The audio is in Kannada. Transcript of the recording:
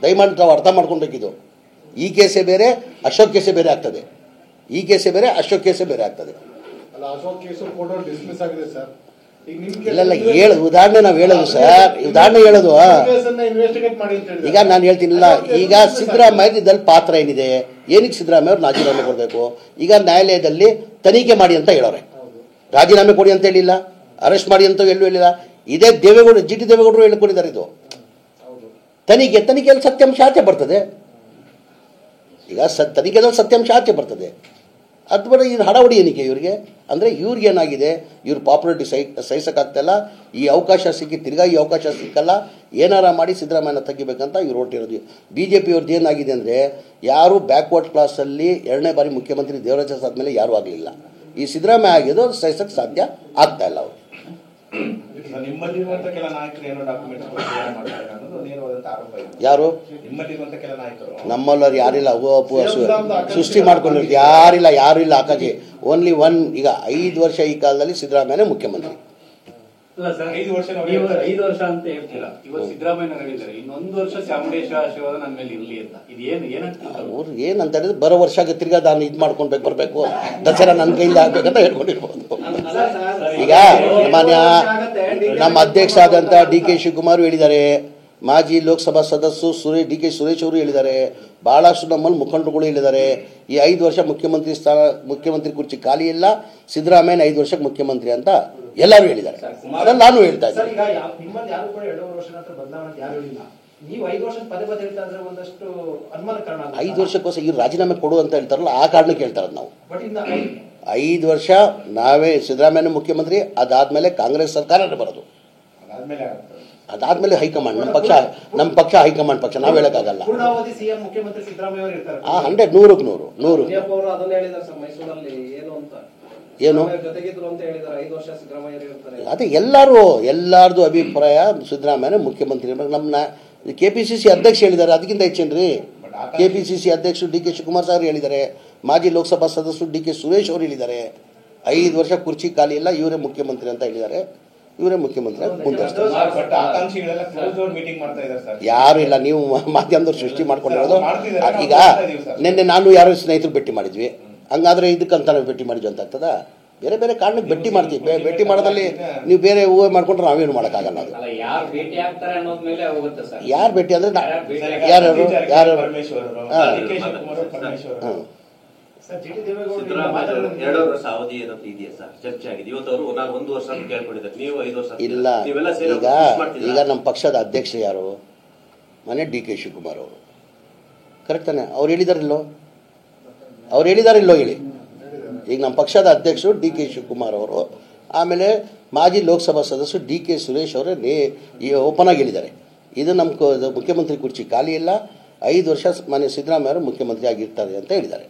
ದಯಮಾಡಿ ನಾವು ಅರ್ಥ ಮಾಡ್ಕೊಬೇಕಿದ್ದು. ಈ ಕೇಸೇ ಬೇರೆ, ಅಶೋಕ್ ಕೇಸೇ ಬೇರೆ ಆಗ್ತದೆ. ಈ ಕೇಸೇ ಬೇರೆ, ಅಶೋಕ್ ಕೇಸೇ ಬೇರೆ ಆಗ್ತದೆ. ಇಲ್ಲ ಹೇಳು, ಉದಾಹರಣೆ ನಾವು ಹೇಳೋದು ಸರ್, ಉದಾಹರಣೆ ಹೇಳೋದು. ಈಗ ನಾನು ಹೇಳ್ತೀನಿಲ್ಲ, ಈಗ ಸಿದ್ದರಾಮಯ್ಯದಲ್ಲಿ ಪಾತ್ರ ಏನಿದೆ, ಏನಕ್ಕೆ ಸಿದ್ದರಾಮಯ್ಯ ಅವ್ರು ರಾಜೀನಾಮೆ ಕೊಡಬೇಕು? ಈಗ ನ್ಯಾಯಾಲಯದಲ್ಲಿ ತನಿಖೆ ಮಾಡಿ ಅಂತ ಹೇಳೋರೆ, ರಾಜೀನಾಮೆ ಕೊಡಿ ಅಂತ ಹೇಳಿಲ್ಲ, ಅರೆಸ್ಟ್ ಮಾಡಿ ಅಂತ ಎಲ್ಲೂ ಹೇಳಿಲ್ಲ. ಇದೇ ದೇವೇಗೌಡ, ಜಿ ಟಿ ದೇವೇಗೌಡರು ಹೇಳಿಕೊಂಡಿದ್ದಾರೆ. ಇದು ತನಿಖೆಯಲ್ಲಿ ಸತ್ಯಾಂಶ ಆಚೆ ಬರ್ತದೆ. ಈಗ ತನಿಖೆಯಲ್ಲಿ ಸತ್ಯಾಂಶ ಆಚೆ ಬರ್ತದೆ. ಅದು ಬರೀ ಇದು ಹಡಾವಡಿ ಏನಕ್ಕೆ ಇವರಿಗೆ? ಅಂದರೆ ಇವ್ರಿಗೇನಾಗಿದೆ, ಇವ್ರ ಪಾಪ್ಯುಲಾರಿಟಿ ಸಹಿಸೋಕ್ಕಾಗ್ತಾಯಿಲ್ಲ. ಈ ಅವಕಾಶ ಸಿಕ್ಕಿ ತಿರ್ಗಾ ಈ ಅವಕಾಶ ಸಿಕ್ಕಲ್ಲ, ಏನಾರ ಮಾಡಿ ಸಿದ್ದರಾಮಯ್ಯನ ತೆಗಿಬೇಕಂತ ಇವ್ರು ಹೊರಟಿರೋದು. ಬಿ ಜೆ ಪಿ ಅವ್ರದ್ದು ಏನಾಗಿದೆ ಅಂದರೆ, ಯಾರು ಬ್ಯಾಕ್ವರ್ಡ್ ಕ್ಲಾಸಲ್ಲಿ 2ನೇ ಬಾರಿ ಮುಖ್ಯಮಂತ್ರಿ ದೇವರಾಜ ಆದಮೇಲೆ ಯಾರೂ ಆಗಲಿಲ್ಲ. ಈ ಸಿದ್ದರಾಮಯ್ಯ ಆಗಿದ್ದು ಸಹಿಸೋಕ್ಕೆ ಸಾಧ್ಯ ಆಗ್ತಾಯಿಲ್ಲ ಅವರು. ಯಾರು ನಮ್ಮಲ್ಲವ್ರು ಯಾರಿಲ್ಲ, ಸೃಷ್ಟಿ ಮಾಡ್ಕೊಂಡಿರೋದು ಯಾರು ಇಲ್ಲ ಅಕ್ಕಾಜಿ. Only one. ಈಗ 5 ವರ್ಷ ಈ ಕಾಲದಲ್ಲಿ ಸಿದ್ದರಾಮಯ್ಯನೇ ಮುಖ್ಯಮಂತ್ರಿ. 5 ವರ್ಷ ಅಂತ ಹೇಳ್ತಿಲ್ಲ, ಇವಾಗ ಸಿದ್ದರಾಮಯ್ಯ ಹೇಳಿದ್ದಾರೆ ಇನ್ನೊಂದು ವರ್ಷ ಚಾಮುಂಡೇಶ್ವರ ಆಶೀರ್ವಾದ ನನ್ನ ಮೇಲೆ ಇರಲಿ ಅಂತ. ಅವ್ರು ಏನಂತ ಹೇಳಿದ್ರೆ, ಬರೋ ವರ್ಷ ತಿರ್ಗಾ ನಾನು ಇದು ಮಾಡ್ಕೊಂಡು ಬರಬೇಕು, ದಸರಾ ನನ್ನ ಕೈಯಿಂದ ಆಗ್ಬೇಕಂತ ಹೇಳ್ಕೊಂಡಿರ್ಬೋದು. ಈಗ ಮಾನ್ಯ ನಮ್ಮ ಅಧ್ಯಕ್ಷ ಆದಂಥ ಡಿ ಕೆ ಶಿವಕುಮಾರ್ ಹೇಳಿದ್ದಾರೆ, ಮಾಜಿ ಲೋಕಸಭಾ ಸದಸ್ಯರು ಡಿ ಕೆ ಸುರೇಶ್ ಅವರು ಹೇಳಿದ್ದಾರೆ, ಬಹಳಷ್ಟು ನಮ್ಮಲ್ಲಿ ಮುಖಂಡರುಗಳು ಹೇಳಿದ್ದಾರೆ, ಈ 5 ವರ್ಷ ಮುಖ್ಯಮಂತ್ರಿ ಕುರ್ಚಿ ಖಾಲಿ ಇಲ್ಲ, ಸಿದ್ದರಾಮಯ್ಯನ 5 ವರ್ಷಕ್ಕೆ ಮುಖ್ಯಮಂತ್ರಿ ಅಂತ ಎಲ್ಲರೂ ಹೇಳಿದ್ದಾರೆ. ಅದನ್ನು ನಾನು ಹೇಳ್ತಾ ಇದ್ದೀನಿ. 5 ವರ್ಷಕ್ಕೋಸ್ಕರ ಇವ್ರು ರಾಜೀನಾಮೆ ಕೊಡು ಅಂತ ಹೇಳ್ತಾರಲ್ಲ, ಆ ಕಾರಣಕ್ಕೆ ಹೇಳ್ತಾರದು ನಾವು. 5 ವರ್ಷ ನಾವೇ ಸಿದ್ದರಾಮಯ್ಯನ ಮುಖ್ಯಮಂತ್ರಿ, ಅದಾದ್ಮೇಲೆ ಕಾಂಗ್ರೆಸ್ ಸರ್ಕಾರನೇ ಬರೋದು, ಅದಾದ್ಮೇಲೆ ಹೈಕಮಾಂಡ್, ನಮ್ಮ ಪಕ್ಷ ಹೈಕಮಾಂಡ್ ಪಕ್ಷ, ನಾವು ಹೇಳಕ್ಕಾಗಲ್ಲ. 100 ಏನು ಅದೇ ಎಲ್ಲಾರ್ದು ಅಭಿಪ್ರಾಯ, ಸಿದ್ದರಾಮಯ್ಯನ ಮುಖ್ಯಮಂತ್ರಿ. ನಮ್ಮ KPCC ಅಧ್ಯಕ್ಷ ಹೇಳಿದ್ದಾರೆ, ಅದಕ್ಕಿಂತ ಹೆಚ್ಚೇನ್ರಿ. KPCC ಅಧ್ಯಕ್ಷರು ಡಿ ಕೆ ಶಿವಕುಮಾರ್ ಸರ್ ಹೇಳಿದ್ದಾರೆ, ಮಾಜಿ ಲೋಕಸಭಾ ಸದಸ್ಯರು ಡಿ ಕೆ ಸುರೇಶ್ ಅವರು ಹೇಳಿದ್ದಾರೆ, 5 ವರ್ಷ ಕುರ್ಚಿ ಖಾಲಿ ಇಲ್ಲ, ಇವರೇ ಮುಖ್ಯಮಂತ್ರಿ ಅಂತ ಹೇಳಿದ್ದಾರೆ. ಇವರೇ ಮುಖ್ಯಮಂತ್ರಿ ಮುಂದುವರಿಸ್ತಾರೆ. ಯಾರು ಇಲ್ಲ, ನೀವು ಮಾಧ್ಯಮದವ್ರು ಸೃಷ್ಟಿ ಮಾಡ್ಕೊಂಡಿರೋದು. ಈಗ ನಿನ್ನೆ ನಾನು ಯಾರೋ ಸ್ನೇಹಿತರು ಭೇಟಿ ಮಾಡಿದ್ವಿ, ಹಂಗಾದ್ರೆ ಇದಕ್ಕಂತ ನಾವು ಭೇಟಿ ಮಾಡಿದ್ವಿ ಅಂತ ಆಗ್ತದ? ಬೇರೆ ಬೇರೆ ಕಾರಣಕ್ಕೆ ಭೇಟಿ ಮಾಡ್ತೀವಿ. ಭೇಟಿ ಮಾಡೋದಲ್ಲಿ ನೀವು ಬೇರೆ ಊಹೆ ಮಾಡ್ಕೊಂಡ್ರೆ ನಾವೇನು ಮಾಡೋಕ್ಕಾಗಲ್ಲ. ಅದು ಯಾರು ಭೇಟಿ ಅಂದ್ರೆ ಯಾರು ಇಲ್ಲ. ಈಗ ನಮ್ಮ ಪಕ್ಷದ ಅಧ್ಯಕ್ಷ ಯಾರು? ಮನೆ ಡಿ ಕೆ ಶಿವಕುಮಾರ್ ಅವರು, ಕರೆಕ್ಟ್ ತಾನೆ? ಅವ್ರು ಹೇಳಿದಾರಿಲ್ಲೋ ಹೇಳಿ. ಈಗ ನಮ್ಮ ಪಕ್ಷದ ಅಧ್ಯಕ್ಷರು ಡಿ ಕೆ ಶಿವಕುಮಾರ್ ಅವರು, ಆಮೇಲೆ ಮಾಜಿ ಲೋಕಸಭಾ ಸದಸ್ಯರು ಡಿ ಕೆ ಸುರೇಶ್ ಅವರೇ ಓಪನ್ ಆಗಿ ಹೇಳಿದ್ದಾರೆ, ಇದು ನಮ್ಮ ಮುಖ್ಯಮಂತ್ರಿ ಕುರ್ಚಿ ಖಾಲಿ ಇಲ್ಲ, 5 ವರ್ಷ ಮನೆ ಸಿದ್ದರಾಮಯ್ಯ ಅವರು ಮುಖ್ಯಮಂತ್ರಿ ಆಗಿರ್ತಾರೆ ಅಂತ ಹೇಳಿದ್ದಾರೆ.